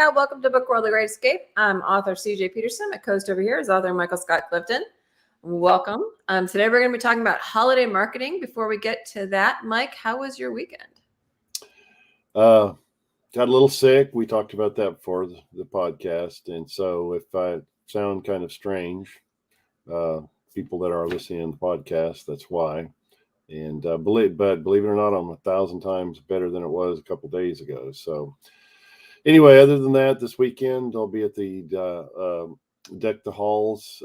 myriad. Welcome to Book World: The Great Escape. I'm author CJ Peterson. My co-host over here is author Michael Scott Clifton. Welcome. Today we're going to be talking about holiday marketing. Before we get to that, Mike, how was your weekend? Got a little sick. We talked about that before the podcast, and so if I sound kind of strange, people that are listening to the podcast, that's why. And believe it or not, I'm 1,000 times better than it was a couple days ago. So anyway, other than that, this weekend I'll be at the Deck the Halls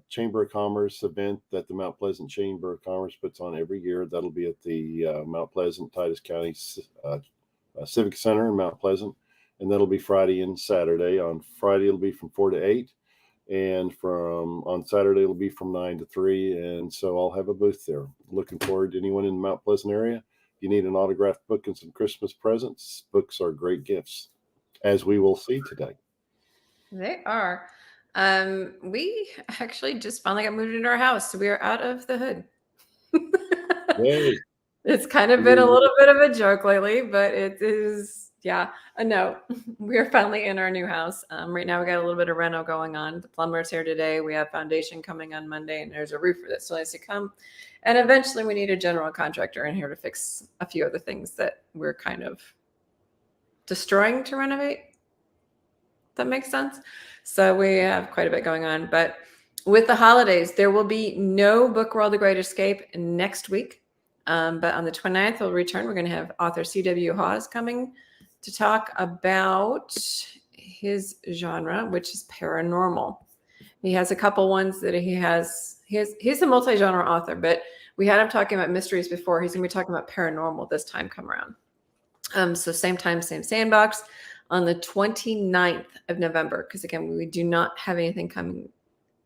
Chamber of Commerce event that the Mount Pleasant Chamber of Commerce puts on every year. That'll be at the Mount Pleasant, Titus County Civic Center in Mount Pleasant, and that'll be Friday and Saturday. On Friday it'll be from 4 to 8. And on Saturday, it'll be from 9 to 3. And so I'll have a booth there. Looking forward to anyone in the Mount Pleasant area. If you need an autographed book and some Christmas presents, books are great gifts, as we will see today. They are. We actually just finally got moved into our house, so we are out of the hood. Yay. It's kind of been a little bit of a joke lately, but it is... Yeah, no, we're finally in our new house. Right now we got a little bit of reno going on. The plumber's here today. We have foundation coming on Monday, and there's a roofer that still has to come. And eventually we need a general contractor in here to fix a few other things that we're kind of destroying to renovate. That makes sense? So we have quite a bit going on. But with the holidays, there will be no Book World: The Great Escape next week. But on the 29th, we'll return. We're going to have author C.W. Hawes coming to talk about his genre, which is paranormal. He has a couple ones that he's a multi-genre author, but we had him talking about mysteries before. He's going to be talking about paranormal this time come around. So same time, same sandbox on the 29th of November. Because again, we do not have anything coming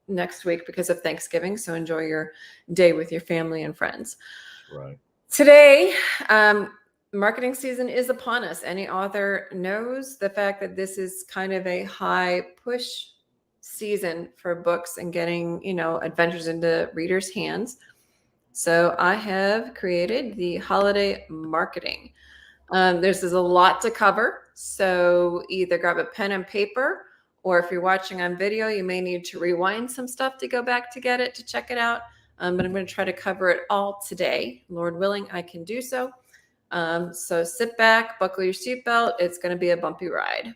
next week because of Thanksgiving. So enjoy your day with your family and friends. Right. Today, marketing season is upon us. Any author knows the fact that this is kind of a high push season for books and getting, adventures into readers' hands. So I have created the holiday marketing. There's a lot to cover. So either grab a pen and paper, or if you're watching on video, you may need to rewind some stuff to go back to get it, to check it out. But I'm going to try to cover it all today. Lord willing, I can do so. So sit back, buckle your seatbelt. It's going to be a bumpy ride.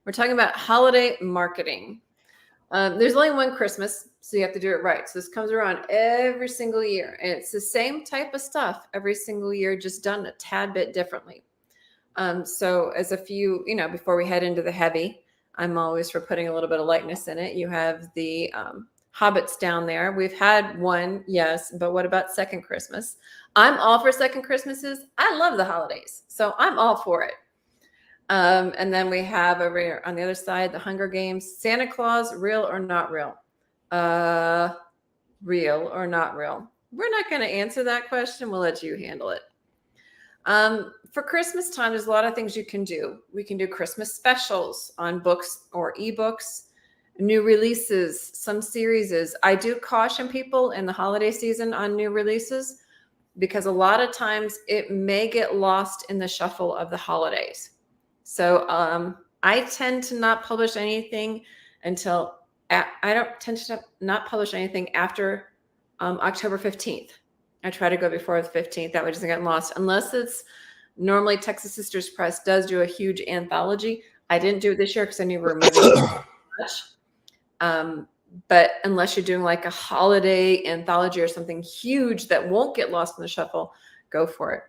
We're talking about holiday marketing. There's only one Christmas, so you have to do it right. So this comes around every single year, and it's the same type of stuff every single year, just done a tad bit differently. So as a few, before we head into the heavy, I'm always for putting a little bit of lightness in it. You have the Hobbits down there. We've had one, yes, but what about Second Christmas? I'm all for Second Christmases. I love the holidays, so I'm all for it. And then we have over here on the other side, the Hunger Games. Santa Claus, real or not real? Real or not real? We're not going to answer that question. We'll let you handle it. For Christmas time, there's a lot of things you can do. We can do Christmas specials on books or ebooks. New releases, some series. I do caution people in the holiday season on new releases because a lot of times it may get lost in the shuffle of the holidays. So I tend to not publish anything until I don't tend to not publish anything after October 15th. I try to go before the 15th. That way it doesn't get lost. Unless it's normally Texas Sisters Press does do a huge anthology. I didn't do it this year because I knew we were moving so much. But unless you're doing like a holiday anthology or something huge that won't get lost in the shuffle, go for it.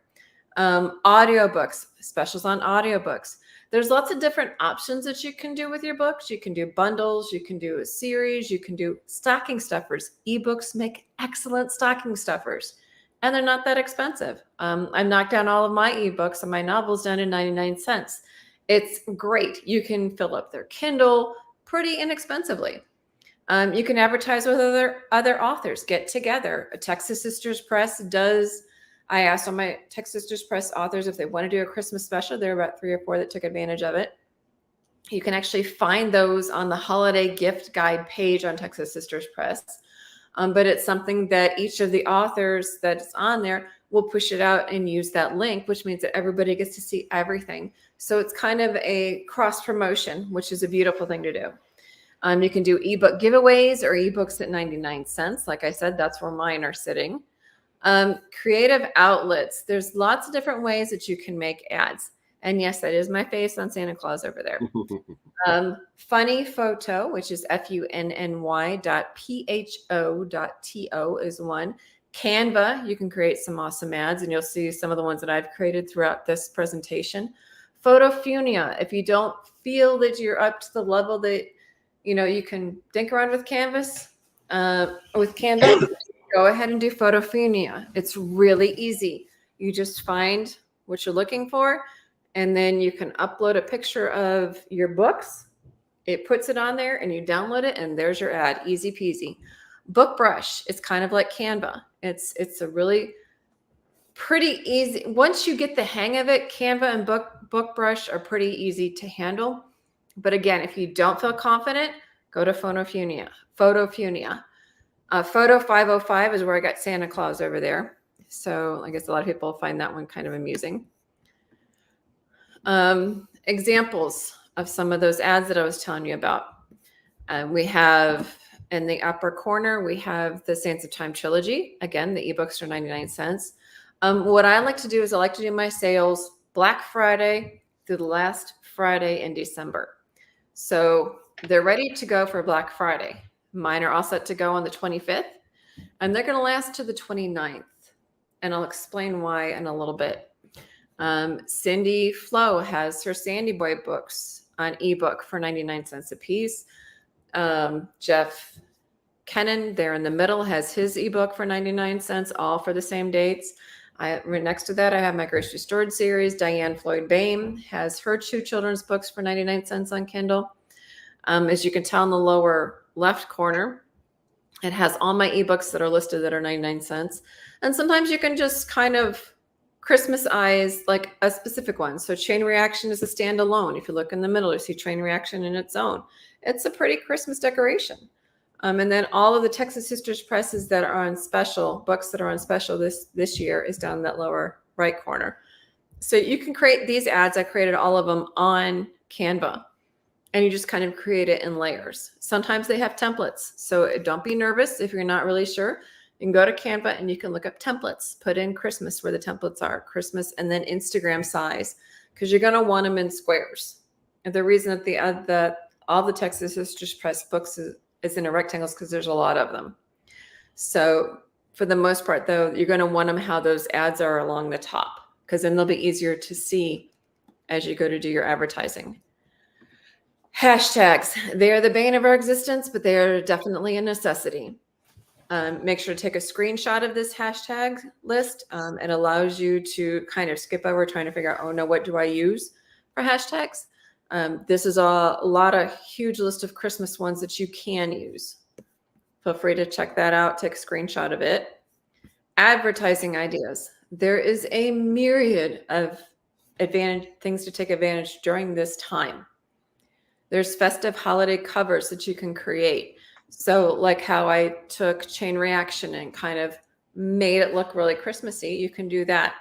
Audiobooks, specials on audiobooks. There's lots of different options that you can do with your books. You can do bundles, you can do a series, you can do stocking stuffers. Ebooks make excellent stocking stuffers, and they're not that expensive. I knocked down all of my ebooks and my novels down to 99 cents. It's great. You can fill up their Kindle pretty inexpensively. You can advertise with other authors. Get together. Texas Sisters Press does. I asked all my Texas Sisters Press authors if they want to do a Christmas special. There are about 3 or 4 that took advantage of it. You can actually find those on the holiday gift guide page on Texas Sisters Press. But it's something that each of the authors that's on there we'll push it out and use that link, which means that everybody gets to see everything. So it's kind of a cross promotion, which is a beautiful thing to do. You can do ebook giveaways or ebooks at 99 cents. Like I said, that's where mine are sitting. Creative outlets. There's lots of different ways that you can make ads. And yes, that is my face on Santa Claus over there. Funny Photo, which is funny.pho.to is one. Canva, you can create some awesome ads, and you'll see some of the ones that I've created throughout this presentation. Photofunia, if you don't feel that you're up to the level that, you can dink around with Canva, go ahead and do Photofunia. It's really easy. You just find what you're looking for, and then you can upload a picture of your books. It puts it on there, and you download it, and there's your ad. Easy peasy. BookBrush, it's kind of like Canva. It's a really pretty easy. Once you get the hang of it, Canva and BookBrush are pretty easy to handle. But again, if you don't feel confident, go to Photofunia. Photo 505 is where I got Santa Claus over there. So I guess a lot of people find that one kind of amusing. Examples of some of those ads that I was telling you about. We have in the upper corner, we have the Sands of Time trilogy. Again, the ebooks are 99 cents. What I like to do is I like to do my sales Black Friday through the last Friday in December. So they're ready to go for Black Friday. Mine are all set to go on the 25th, and they're going to last to the 29th. And I'll explain why in a little bit. Cindy Flo has her Sandy Boy books on ebook for 99 cents a piece. Jeff Kennan, there in the middle, has his ebook for 99 cents, all for the same dates. Right next to that, I have my Grace Restored series. Diane Floyd Bame has her 2 children's books for 99 cents on Kindle. As you can tell in the lower left corner, it has all my ebooks that are listed that are 99 cents. And sometimes you can just kind of Christmas eyes like a specific one. So Chain Reaction is a standalone. If you look in the middle, you see Chain Reaction in its own. It's a pretty Christmas decoration. And then all of the Texas Sisters presses that are on special, books that are on special this year is down in that lower right corner. So you can create these ads. I created all of them on Canva, and you just kind of create it in layers. Sometimes they have templates. So don't be nervous if you're not really sure. You can go to Canva and you can look up templates, put in Christmas where the templates are, Christmas, and then Instagram size, because you're going to want them in squares. And the reason that all the Texas Sisters Press books is in a rectangles because there's a lot of them. So for the most part, though, you're going to want them how those ads are along the top, because then they'll be easier to see as you go to do your advertising. Hashtags, they are the bane of our existence, but they are definitely a necessity. Make sure to take a screenshot of this hashtag list. It allows you to kind of skip over trying to figure out, oh no, what do I use for hashtags? This is a lot of huge list of Christmas ones that you can use. Feel free to check that out. Take a screenshot of it. Advertising ideas. There is a myriad of things to take advantage during this time. There's festive holiday covers that you can create. So like how I took Chain Reaction and kind of made it look really Christmassy, you can do that.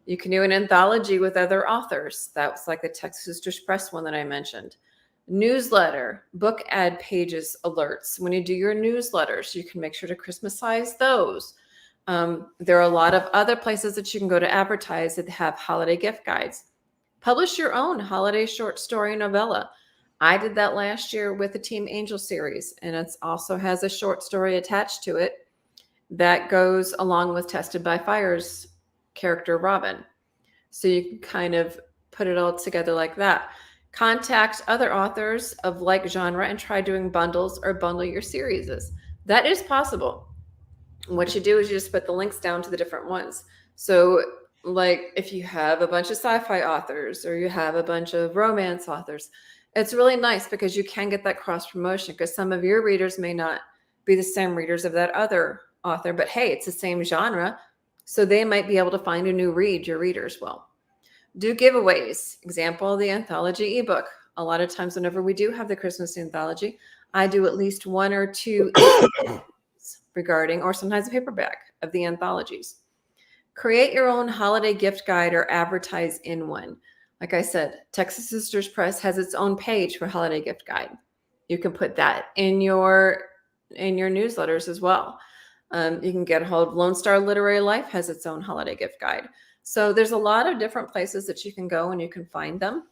You can do an anthology with other authors. That was like the Texas Sisters Press one that I mentioned. Newsletter, book ad pages, alerts. When you do your newsletters, you can make sure to Christmasize those. There are a lot of other places that you can go to advertise that have holiday gift guides. Publish your own holiday short story novella. I did that last year with the Team Angel series, and it also has a short story attached to it that goes along with Tested by Fire's character Robin. So you can kind of put it all together like that. Contact other authors of like genre and try doing bundles or bundle your series. That is possible. What you do is you just put the links down to the different ones. So like if you have a bunch of sci-fi authors or you have a bunch of romance authors, it's really nice because you can get that cross promotion, because some of your readers may not be the same readers of that other author, but hey, it's the same genre. So they might be able to find a new read, your readers will. Do giveaways. Example, the anthology ebook. A lot of times whenever we do have the Christmas anthology, I do at least 1 or 2 regarding, or sometimes a paperback of the anthologies. Create your own holiday gift guide or advertise in one. Like I said, Texas Sisters Press has its own page for holiday gift guide. You can put that in your newsletters as well. You can get a hold of Lone Star Literary Life has its own holiday gift guide. So there's a lot of different places that you can go and you can find them.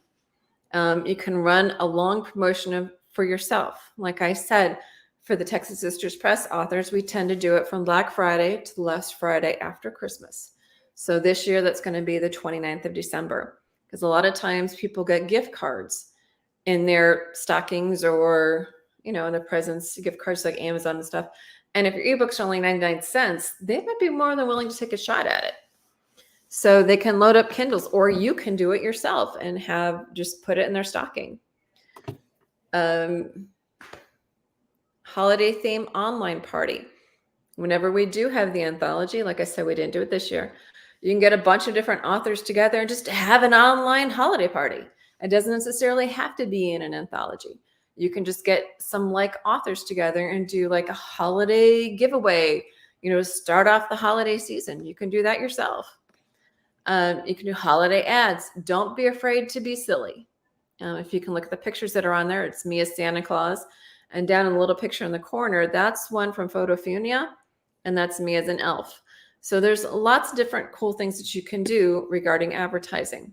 You can run a long promotion for yourself. Like I said, for the Texas Sisters Press authors, we tend to do it from Black Friday to the last Friday after Christmas. So this year, that's going to be the 29th of December, because a lot of times people get gift cards in their stockings or, in the presents, gift cards like Amazon and stuff. And if your ebooks are only 99 cents, they might be more than willing to take a shot at it. So they can load up Kindles, or you can do it yourself and just put it in their stocking. Holiday theme online party. Whenever we do have the anthology, like I said, we didn't do it this year. You can get a bunch of different authors together and just have an online holiday party. It doesn't necessarily have to be in an anthology. You can just get some like authors together and do like a holiday giveaway, start off the holiday season. You can do that yourself. You can do holiday ads. Don't be afraid to be silly. If you can look at the pictures that are on there, it's me as Santa Claus. And down in the little picture in the corner, that's one from Photofunia, and that's me as an elf. So there's lots of different cool things that you can do regarding advertising.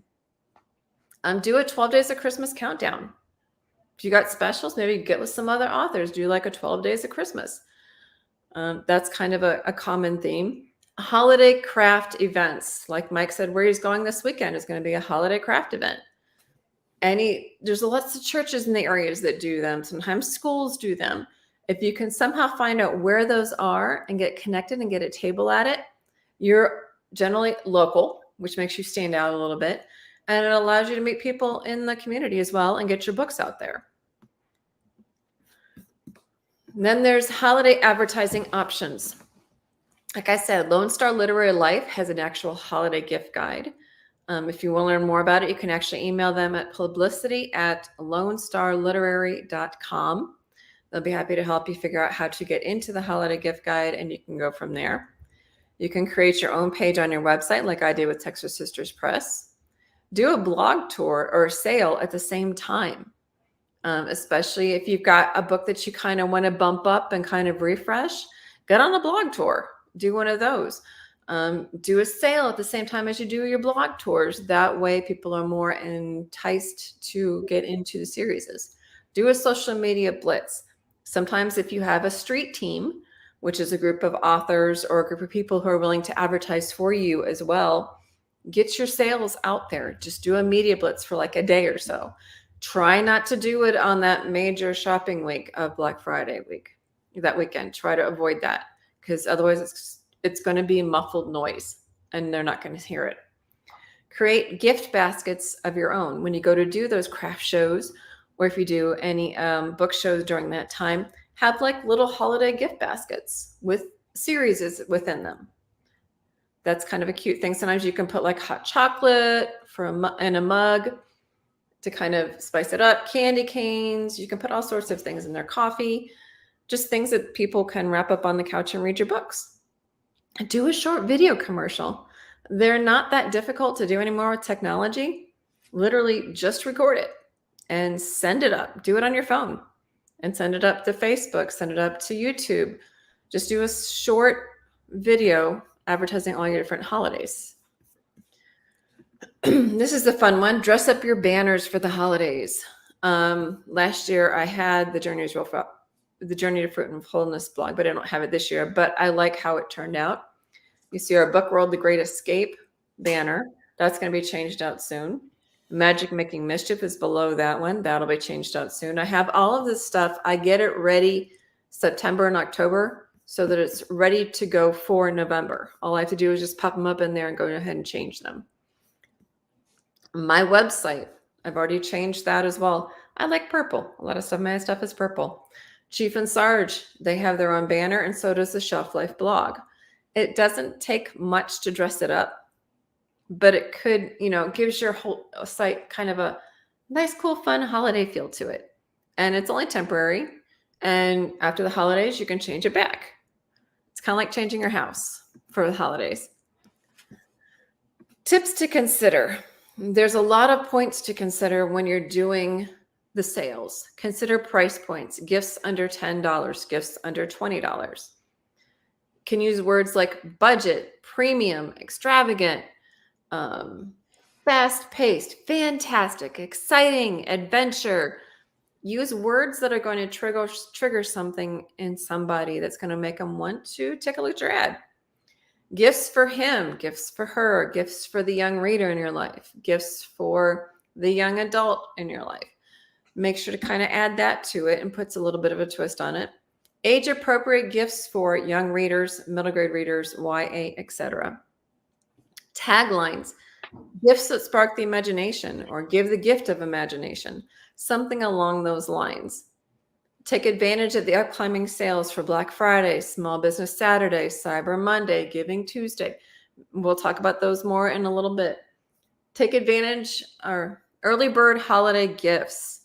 Do a 12 days of Christmas countdown. If you got specials, maybe get with some other authors. Do like a 12 days of Christmas. That's kind of a common theme. Holiday craft events. Like Mike said, where he's going this weekend is going to be a holiday craft event. There's lots of churches in the areas that do them. Sometimes schools do them. If you can somehow find out where those are and get connected and get a table at it, you're generally local, which makes you stand out a little bit. And it allows you to meet people in the community as well and get your books out there. And then there's holiday advertising options. Like I said, Lone Star Literary Life has an actual holiday gift guide. If you want to learn more about it, you can actually email them at publicity@lonestarliterary.com. They'll be happy to help you figure out how to get into the holiday gift guide, and you can go from there. You can create your own page on your website like I did with Texas Sisters Press. Do a blog tour or a sale at the same time, especially if you've got a book that you kind of want to bump up and kind of refresh. Get on a blog tour. Do one of those. Do a sale at the same time as you do your blog tours. That way people are more enticed to get into the series. Do a social media blitz. Sometimes if you have a street team, which is a group of authors or a group of people who are willing to advertise for you as well, get your sales out there. Just do a media blitz for like a day or so. Try not to do it on that major shopping week of Black Friday week, that weekend. Try to avoid that, because otherwise it's going to be muffled noise and they're not going to hear it. Create gift baskets of your own. When you go to do those craft shows, or if you do any book shows during that time, have like little holiday gift baskets with series within them. That's kind of a cute thing. Sometimes you can put like hot chocolate in a mug to kind of spice it up, candy canes. You can put all sorts of things in their coffee, just things that people can wrap up on the couch and read your books. Do a short video commercial. They're not that difficult to do anymore with technology. Literally just record it and send it up. Do it on your phone and send it up to Facebook, send it up to YouTube. Just do a short video advertising all your different holidays. This is the fun one. Dress up your banners for the holidays. Last year I had the Journey to Fruit and Fullness blog, but I don't have it this year, but I like how it turned out. You see our Book World, The Great Escape banner. That's going to be changed out soon. Magic Making Mischief is below that one. That'll be changed out soon. I have all of this stuff. I get it ready September and October so that it's ready to go for November. All I have to do is just pop them up in there and go ahead and change them. My website, I've already changed that as well. I like purple. A lot of my stuff is purple. Chief and Sarge, they have their own banner, and so does the Shelf Life blog. It doesn't take much to dress it up, but it could, gives your whole site kind of a nice, cool, fun holiday feel to it. And it's only temporary. And after the holidays, you can change it back. It's kind of like changing your house for the holidays. Tips to consider. There's a lot of points to consider when you're doing the sales. Consider price points, gifts under $10, gifts under $20. Can use words like budget, premium, extravagant, fast-paced, fantastic, exciting, adventure. Use words that are going to trigger something in somebody that's going to make them want to take a look at your ad. Gifts for him, gifts for her, gifts for the young reader in your life, gifts for the young adult in your life. Make sure to kind of add that to it and puts a little bit of a twist on it. Age appropriate gifts for young readers, middle grade readers, YA, etc. Taglines, gifts that spark the imagination or give the gift of imagination, something along those lines. Take advantage of the upcoming sales for Black Friday, Small Business Saturday, Cyber Monday, Giving Tuesday. We'll talk about those more in a little bit. Take advantage of early bird holiday gifts.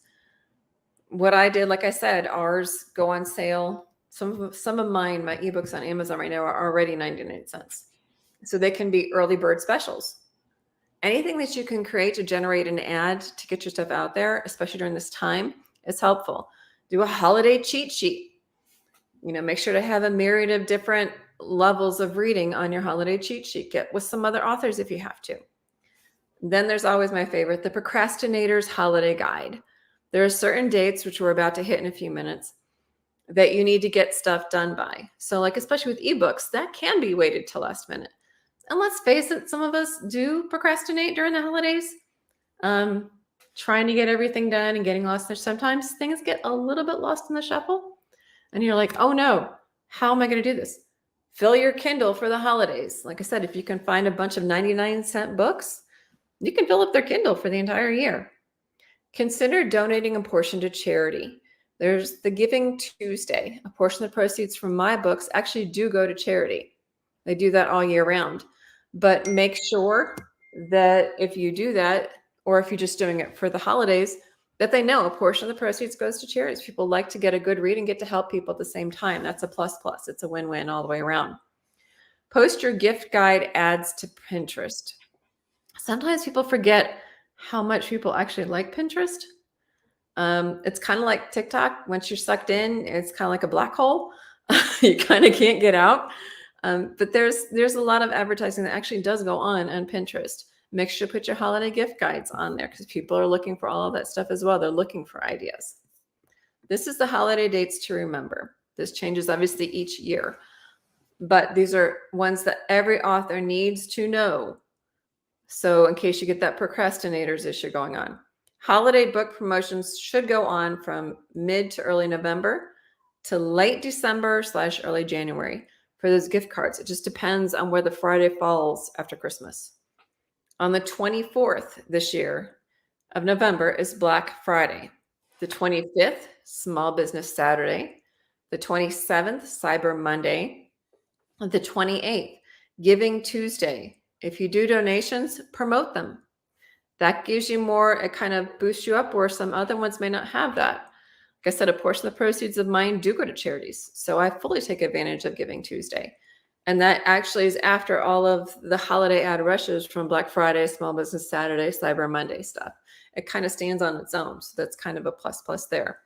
What I did, like I said, ours go on sale. Some of mine, my ebooks on Amazon right now are already 99 cents. So they can be early bird specials. Anything that you can create to generate an ad to get your stuff out there, especially during this time, is helpful. Do a holiday cheat sheet. Make sure to have a myriad of different levels of reading on your holiday cheat sheet. Get with some other authors if you have to. Then there's always my favorite, the Procrastinator's Holiday Guide. There are certain dates, which we're about to hit in a few minutes, that you need to get stuff done by. So especially with ebooks, that can be waited till last minute. And let's face it, some of us do procrastinate during the holidays. Trying to get everything done and getting lost there. Sometimes things get a little bit lost in the shuffle and you're like, oh no, how am I going to do this? Fill your Kindle for the holidays. Like I said, if you can find a bunch of 99-cent books, you can fill up their Kindle for the entire year. Consider donating a portion to charity. There's the Giving Tuesday. A portion of the proceeds from my books actually do go to charity. They do that all year round. But make sure that if you do that, or if you're just doing it for the holidays, that they know a portion of the proceeds goes to charities. People like to get a good read and get to help people at the same time. That's a plus. It's a win-win all the way around. Post your gift guide ads to Pinterest. Sometimes people forget how much people actually like Pinterest. It's kind of like TikTok. Once you're sucked in, it's kind of like a black hole. You kind of can't get out. But there's a lot of advertising that actually does go on Pinterest. Make sure to put your holiday gift guides on there because people are looking for all of that stuff as well. They're looking for ideas. This is the holiday dates to remember. This changes obviously each year, but these are ones that every author needs to know. So in case you get that procrastinators issue going on, holiday book promotions should go on from mid to early November to late December / early January for those gift cards. It just depends on where the Friday falls after Christmas. On the 24th this year of November is Black Friday. The 25th, Small Business Saturday. The 27th, Cyber Monday. The 28th, Giving Tuesday. If you do donations, promote them. That gives you more, it kind of boosts you up where some other ones may not have that. Like I said, a portion of the proceeds of mine do go to charities. So I fully take advantage of Giving Tuesday. And that actually is after all of the holiday ad rushes from Black Friday, Small Business Saturday, Cyber Monday stuff. It kind of stands on its own. So that's kind of a plus there.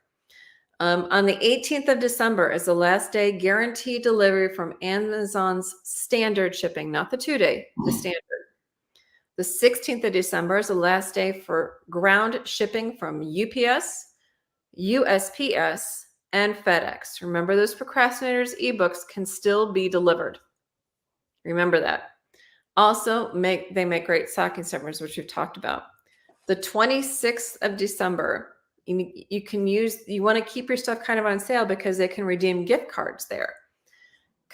On the 18th of December is the last day guaranteed delivery from Amazon's standard shipping, not the 2-day, the standard. The 16th of December is the last day for ground shipping from UPS, USPS, and FedEx. Remember, those procrastinators ebooks can still be delivered. Remember that. Also, they make great stocking stuffers, which we've talked about. The 26th of December, you want to keep your stuff kind of on sale because they can redeem gift cards there.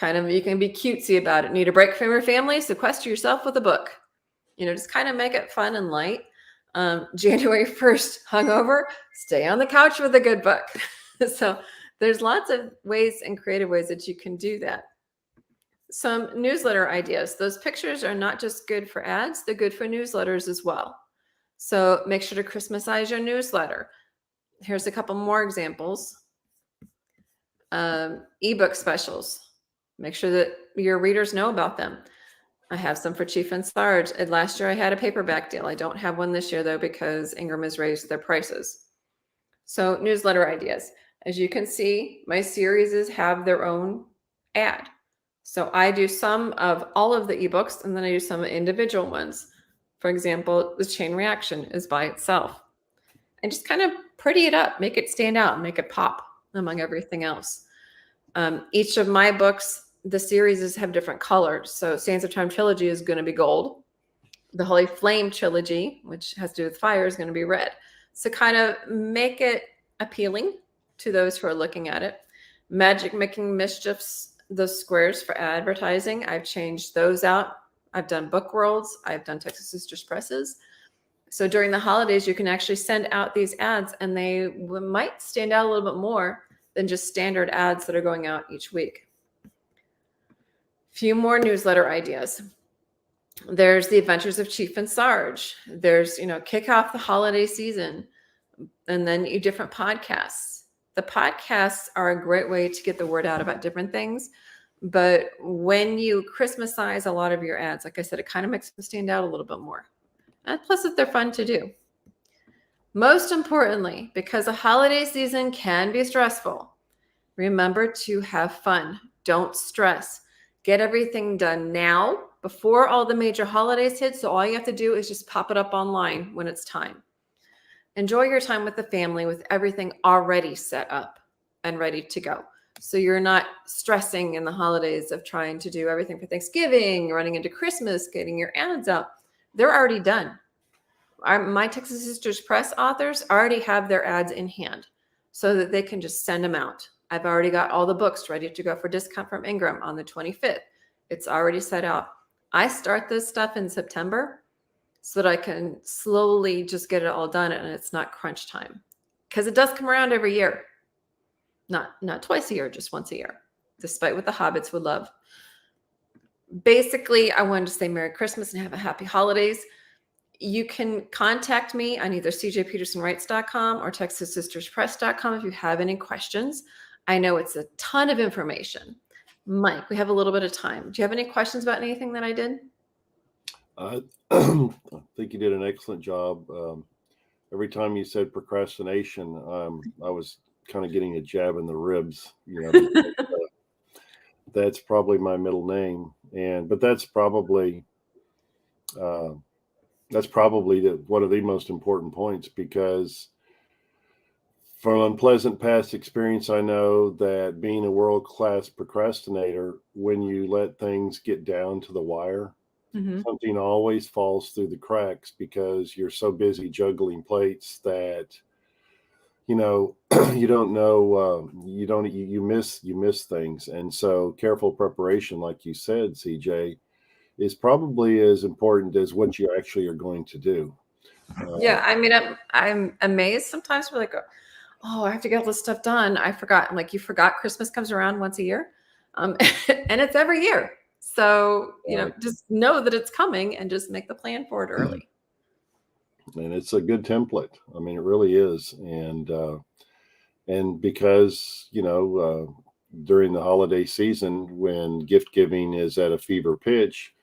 You can be cutesy about it. Need a break from your family? Sequester yourself with a book. Just kind of make it fun and light. January 1st, hungover, stay on the couch with a good book. So there's lots of ways and creative ways that you can do that. Some newsletter ideas. Those pictures are not just good for ads, they're good for newsletters as well. So make sure to Christmasize your newsletter. Here's a couple more examples. Ebook specials. Make sure that your readers know about them. I have some for Chief and Sarge. And last year I had a paperback deal. I don't have one this year though because Ingram has raised their prices. So newsletter ideas. As you can see, my series have their own ad. So I do some of all of the ebooks and then I do some individual ones. For example, the chain reaction is by itself. And just kind of pretty it up, make it stand out, make it pop among everything else. Each of my books, the series have different colors. So Sands of Time Trilogy is going to be gold. The Holy Flame Trilogy, which has to do with fire, is going to be red. So kind of make it appealing to those who are looking at it. Magic Making Mischiefs, the squares for advertising, I've changed those out. I've done book worlds. I've done Texas Sisters Presses. So during the holidays, you can actually send out these ads and they might stand out a little bit more than just standard ads that are going out each week. Few more newsletter ideas. There's the Adventures of Chief and Sarge. There's, kick off the holiday season, and then different podcasts. The podcasts are a great way to get the word out about different things. But when you Christmasize a lot of your ads, like I said, it kind of makes them stand out a little bit more. And plus, if they're fun to do. Most importantly, because the holiday season can be stressful, remember to have fun. Don't stress. Get everything done now before all the major holidays hit. So all you have to do is just pop it up online when it's time. Enjoy your time with the family with everything already set up and ready to go. So you're not stressing in the holidays of trying to do everything for Thanksgiving, running into Christmas, getting your ads out. They're already done. My Texas Sisters Press authors already have their ads in hand so that they can just send them out. I've already got all the books ready to go for discount from Ingram on the 25th. It's already set out. I start this stuff in September so that I can slowly just get it all done and it's not crunch time. Because it does come around every year. Not twice a year, just once a year, despite what the hobbits would love. Basically, I wanted to say Merry Christmas and have a happy holidays. You can contact me on either cjpetersonwrites.com or texassisterspress.com if you have any questions. I know it's a ton of information. Mike, we have a little bit of time. Do you have any questions about anything that I did? I think you did an excellent job. Every time you said procrastination, I was kind of getting a jab in the ribs. That's probably my middle name, but that's probably one of the most important points, because from unpleasant past experience, I know that being a world-class procrastinator, when you let things get down to the wire, something always falls through the cracks because you're so busy juggling plates that you don't know, you miss things. And so careful preparation, like you said, CJ, is probably as important as what you actually are going to do. Yeah, I mean, I'm amazed sometimes. We're like, oh, I have to get all this stuff done. I forgot. I'm like, you forgot Christmas comes around once a year, and it's every year. So just know that it's coming and just make the plan for it early. And it's a good template. I mean, it really is. And because during the holiday season, when gift giving is at a fever pitch,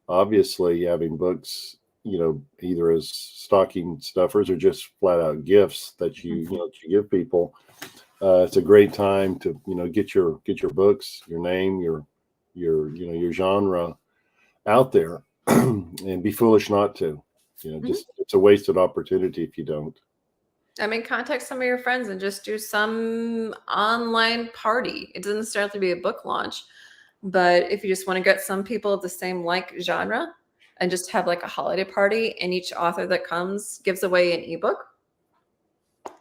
obviously having books, either as stocking stuffers or just flat out gifts that you give people, it's a great time to get your books, your name, your genre out there, and be foolish not to. Just it's a wasted opportunity if you don't. I mean, contact some of your friends and just do some online party. It doesn't necessarily have to be a book launch, but if you just want to get some people of the same genre and just have like a holiday party, and each author that comes gives away an ebook.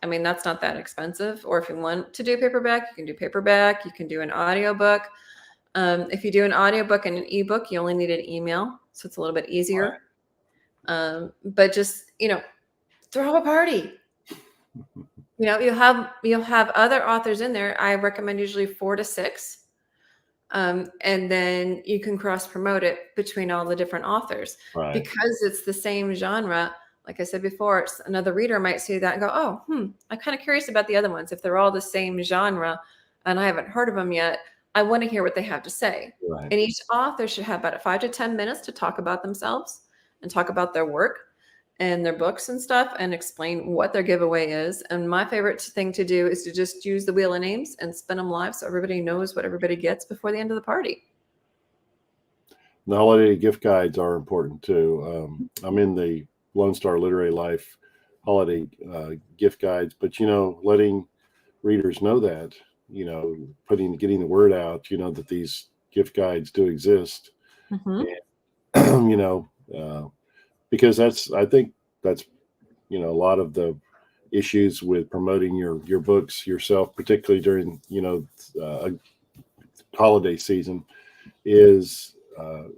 I mean, that's not that expensive. Or if you want to do paperback, you can do paperback. You can do an audiobook. If you do an audiobook and an ebook, you only need an email. So it's a little bit easier. Right. But just, throw a party. You'll have other authors in there. I recommend usually 4 to 6. And then you can cross promote it between all the different authors, right? Because it's the same genre. Like I said before, another reader might see that and go, oh, I'm kind of curious about the other ones. If they're all the same genre and I haven't heard of them yet, I want to hear what they have to say. Right. And each author should have about 5 to 10 minutes to talk about themselves and talk about their work and their books and stuff and explain what their giveaway is. And my favorite thing to do is to just use the wheel of names and spin them live so everybody knows what everybody gets before the end of the party. The holiday gift guides are important too. I'm in the Lone Star Literary Life holiday gift guides, but letting readers know that, getting the word out, that these gift guides do exist, Mm-hmm. and, because I think that's, a lot of the issues with promoting your books yourself, particularly during, holiday season, is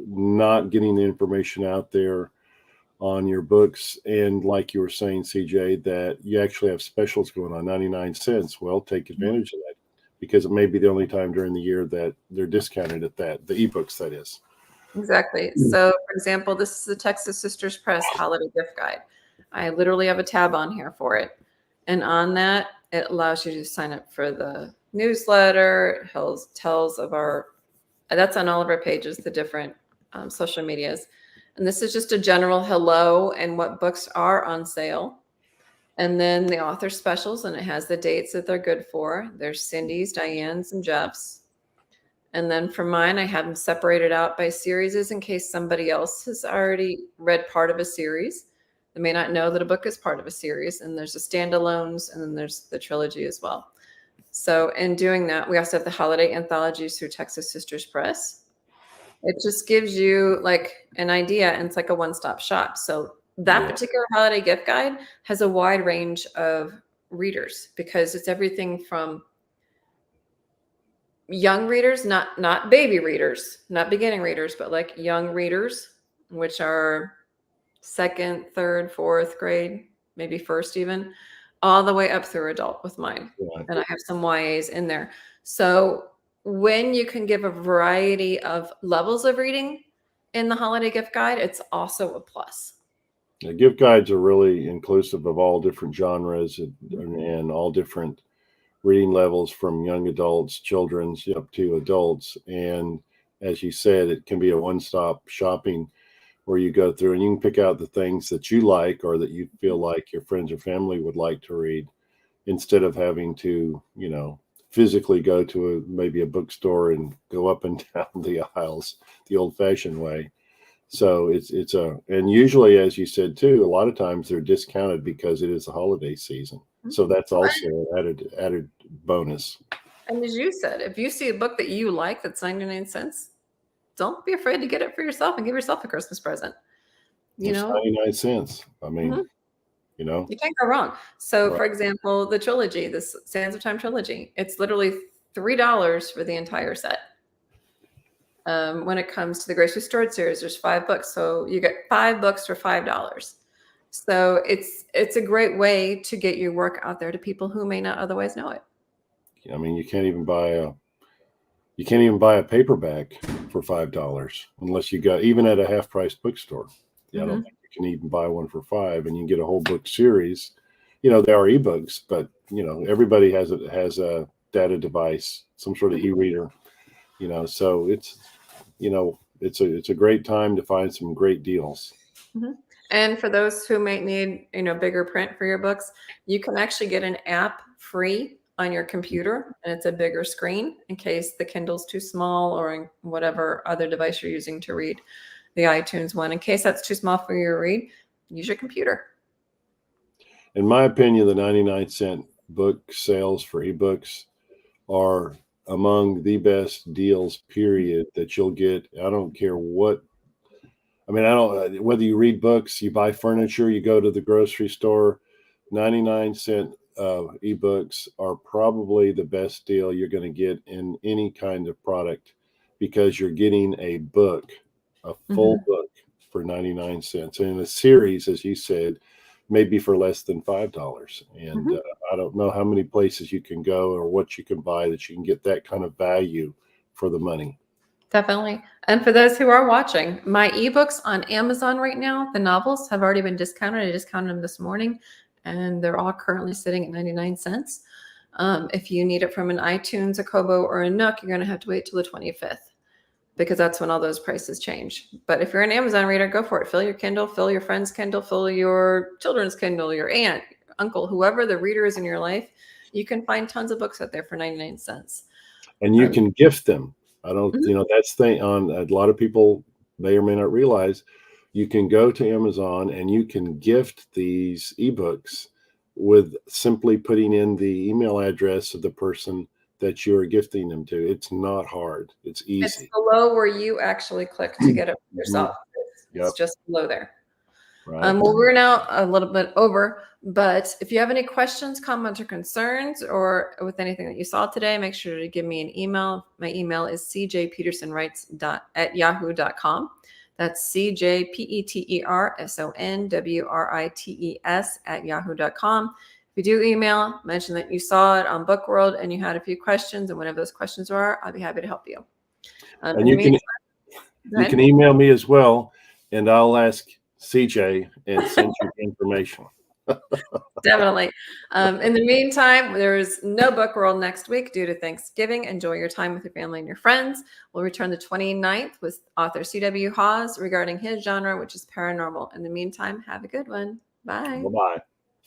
not getting the information out there on your books. And like you were saying, CJ, that you actually have specials going on, 99 cents. Well, take advantage of that, because it may be the only time during the year that they're discounted at that, the ebooks, that is. Exactly. So, for example, this is the Texas Sisters Press Holiday Gift Guide. I literally have a tab on here for it. And on that, it allows you to sign up for the newsletter. It tells of that's on all of our pages, the different social medias. And this is just a general hello and what books are on sale. And then the author specials, and it has the dates that they're good for. There's Cindy's, Diane's, and Jeff's. And then for mine, I have them separated out by series in case somebody else has already read part of a series. They may not know that a book is part of a series. And there's the standalones, and then there's the trilogy as well. So in doing that, we also have the holiday anthologies through Texas Sisters Press. It just gives you like an idea, and it's like a one-stop shop. So that particular holiday gift guide has a wide range of readers, because it's everything from young readers, not baby readers, not beginning readers, but like young readers, which are 2nd, 3rd, 4th grade, maybe 1st even, all the way up through adult with mine. Right. And I have some YAs in there. So when you can give a variety of levels of reading in the holiday gift guide, it's also a plus. The gift guides are really inclusive of all different genres and all different reading levels, from young adults, children's, up to adults. And as you said, it can be a one-stop shopping where you go through and you can pick out the things that you like or that you feel like your friends or family would like to read, instead of having to, physically go to maybe a bookstore and go up and down the aisles the old-fashioned way. So and usually, as you said too, a lot of times they're discounted because it is the holiday season. So that's also an added bonus. And as you said, if you see a book that you like that's 99 cents, don't be afraid to get it for yourself and give yourself a Christmas present. It's 99 cents. I mean, you can't go wrong. So, Right. for example, the trilogy, this Sands of Time trilogy, it's literally $3 for the entire set. When it comes to the Grace Restored series, there's 5 books. So you get 5 books for $5. So it's a great way to get your work out there to people who may not otherwise know it. I mean, you can't even buy a paperback for $5 unless you got, even at a half-price bookstore. I don't think you can even buy one for $5, and you can get a whole book series. There are ebooks, but everybody has a data device, some sort of e-reader. So it's a great time to find some great deals. And for those who might need, bigger print for your books, you can actually get an app free on your computer, and it's a bigger screen in case the Kindle's too small, or in whatever other device you're using to read, the iTunes one. In case that's too small for you to read, use your computer. In my opinion, the 99-cent book sales for ebooks are among the best deals, period, that you'll get. I don't care what. I mean, whether you read books, you buy furniture, you go to the grocery store, 99-cent ebooks are probably the best deal you're going to get in any kind of product, because you're getting a book, a full book, for 99 cents. And in a series, as you said, maybe for less than $5. And I don't know how many places you can go or what you can buy that you can get that kind of value for the money. Definitely. And for those who are watching, my ebooks on Amazon right now, the novels have already been discounted. I discounted them this morning, and they're all currently sitting at 99 cents. If you need it from an iTunes, a Kobo, or a Nook, you're going to have to wait till the 25th because that's when all those prices change. But if you're an Amazon reader, go for it. Fill your Kindle, fill your friend's Kindle, fill your children's Kindle, your aunt, uncle, whoever the reader is in your life. You can find tons of books out there for 99 cents. And you can gift them. I don't, Mhm. that's the thing on a lot of people may or may not realize. You can go to Amazon and you can gift these ebooks with simply putting in the email address of the person that you're gifting them to. It's not hard. It's It's easy. below where you actually click to get it yourself. It's Yep. just below there. Right. Well, we're now a little bit over, but if you have any questions, comments, or concerns, or with anything that you saw today, make sure to give me an email. My email is cjpetersonwrites@yahoo.com. That's cjpetersonwrites@yahoo.com. If you do email, mention that you saw it on Book World and you had a few questions, and whatever those questions are, I'll be happy to help you. And In the meantime, go you can ahead. email me as well, and I'll ask CJ and send you the information. Definitely. In the meantime, there is no Book World next week due to Thanksgiving. Enjoy your time with your family and your friends. We'll return the 29th with author C.W. Hawes regarding his genre, which is paranormal. In the meantime, have a good one. Bye. Bye-bye.